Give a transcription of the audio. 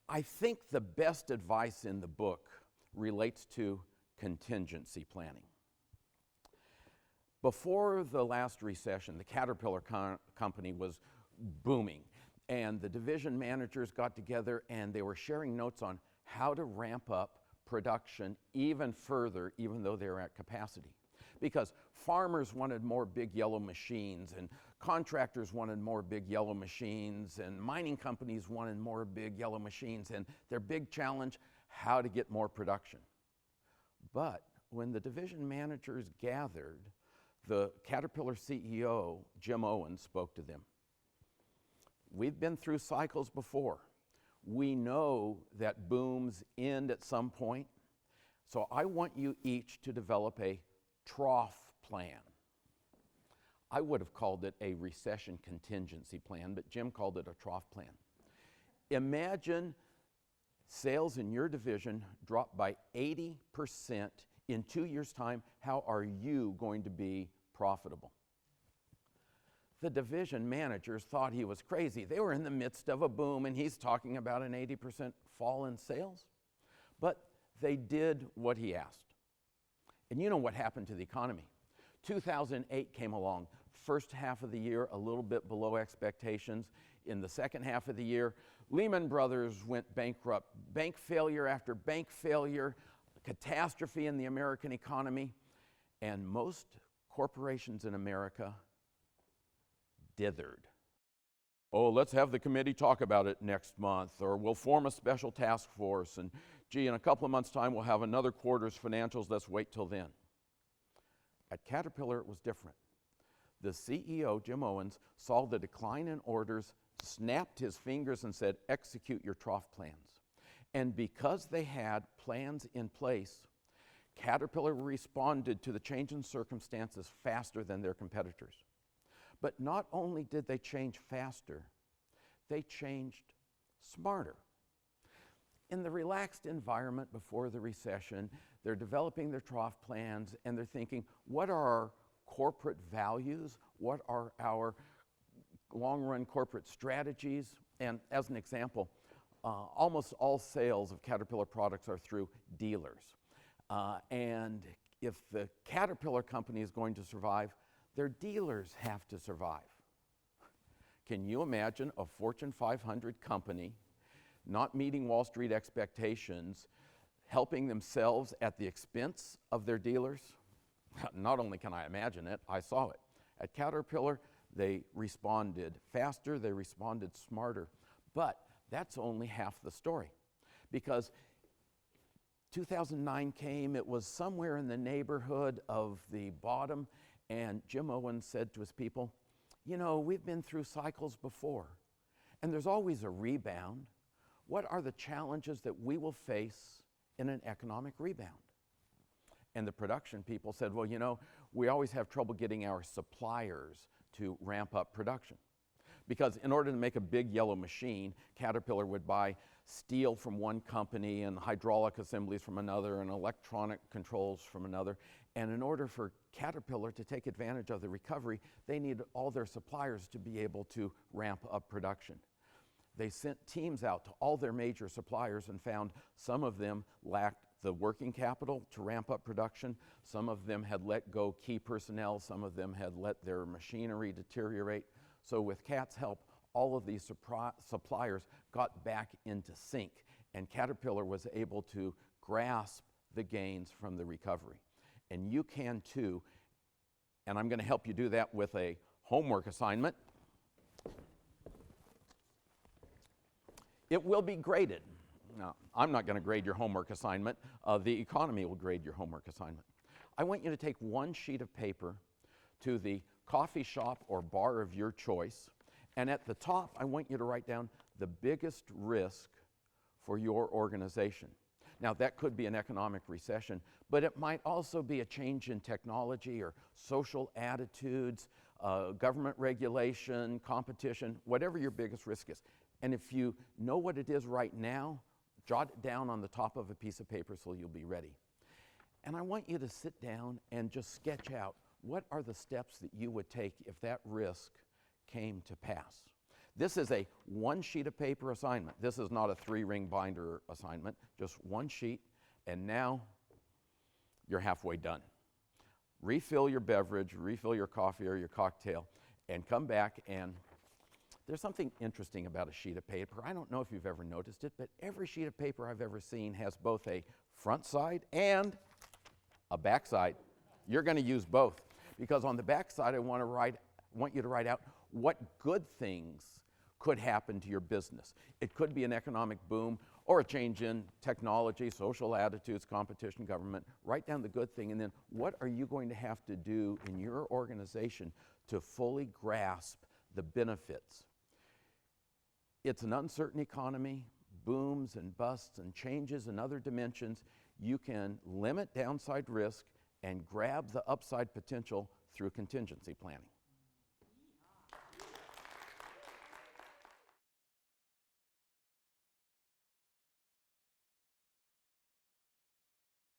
I think the best advice in the book relates to contingency planning. Before the last recession, the Caterpillar company was booming, and the division managers got together and they were sharing notes on how to ramp up production even further, even though they were at capacity. Because farmers wanted more big yellow machines, and contractors wanted more big yellow machines, and mining companies wanted more big yellow machines, and their big challenge, how to get more production. But when the division managers gathered, the Caterpillar CEO, Jim Owens, spoke to them. We've been through cycles before. We know that booms end at some point. So I want you each to develop a trough plan. I would have called it a recession contingency plan, but Jim called it a trough plan. Imagine sales in your division drop by 80% in 2 years' time. How are you going to be profitable? The division managers thought he was crazy. They were in the midst of a boom, and he's talking about an 80% fall in sales. But they did what he asked. And you know what happened to the economy. 2008 came along. First half of the year, a little bit below expectations. In the second half of the year, Lehman Brothers went bankrupt. Bank failure after bank failure, catastrophe in the American economy. And most corporations in America dithered. Oh, let's have the committee talk about it next month, or we'll form a special task force, and gee, in a couple of months' time, we'll have another quarter's financials. Let's wait till then. At Caterpillar, it was different. The CEO, Jim Owens, saw the decline in orders, snapped his fingers and said, execute your trough plans. And because they had plans in place, Caterpillar responded to the change in circumstances faster than their competitors. But not only did they change faster, they changed smarter. In the relaxed environment before the recession, they're developing their trough plans, and they're thinking, what are our corporate values? What are our long-run corporate strategies? And as an example, almost all sales of Caterpillar products are through dealers. And if the Caterpillar company is going to survive, their dealers have to survive. Can you imagine a Fortune 500 company not meeting Wall Street expectations, helping themselves at the expense of their dealers? Not only can I imagine it, I saw it. At Caterpillar, they responded faster, they responded smarter. But that's only half the story. Because 2009 came, it was somewhere in the neighborhood of the bottom, and Jim Owens said to his people, you know, we've been through cycles before, and there's always a rebound. What are the challenges that we will face in an economic rebound? And the production people said, well, you know, we always have trouble getting our suppliers to ramp up production. Because in order to make a big yellow machine, Caterpillar would buy steel from one company and hydraulic assemblies from another and electronic controls from another. And in order for Caterpillar to take advantage of the recovery, they needed all their suppliers to be able to ramp up production. They sent teams out to all their major suppliers and found some of them lacked the working capital to ramp up production. Some of them had let go key personnel. Some of them had let their machinery deteriorate. So with CAT's help, all of these suppliers got back into sync, and Caterpillar was able to grasp the gains from the recovery. And you can too, and I'm going to help you do that with a homework assignment. It will be graded. Now, I'm not going to grade your homework assignment. The economy will grade your homework assignment. I want you to take one sheet of paper to the coffee shop or bar of your choice, and at the top, I want you to write down the biggest risk for your organization. Now, that could be an economic recession, but it might also be a change in technology or social attitudes, government regulation, competition, whatever your biggest risk is. And if you know what it is right now, jot it down on the top of a piece of paper so you'll be ready. And I want you to sit down and just sketch out what are the steps that you would take if that risk came to pass. This is a one sheet of paper assignment. This is not a 3-ring binder assignment, just one sheet, and now you're halfway done. Refill your beverage, refill your coffee or your cocktail, and come back. And there's something interesting about a sheet of paper. I don't know if you've ever noticed it, but every sheet of paper I've ever seen has both a front side and a back side. You're going to use both, because on the back side I want you to write out what good things could happen to your business. It could be an economic boom or a change in technology, social attitudes, competition, government. Write down the good thing, and then what are you going to have to do in your organization to fully grasp the benefits? It's an uncertain economy, booms and busts and changes in other dimensions. You can limit downside risk and grab the upside potential through contingency planning.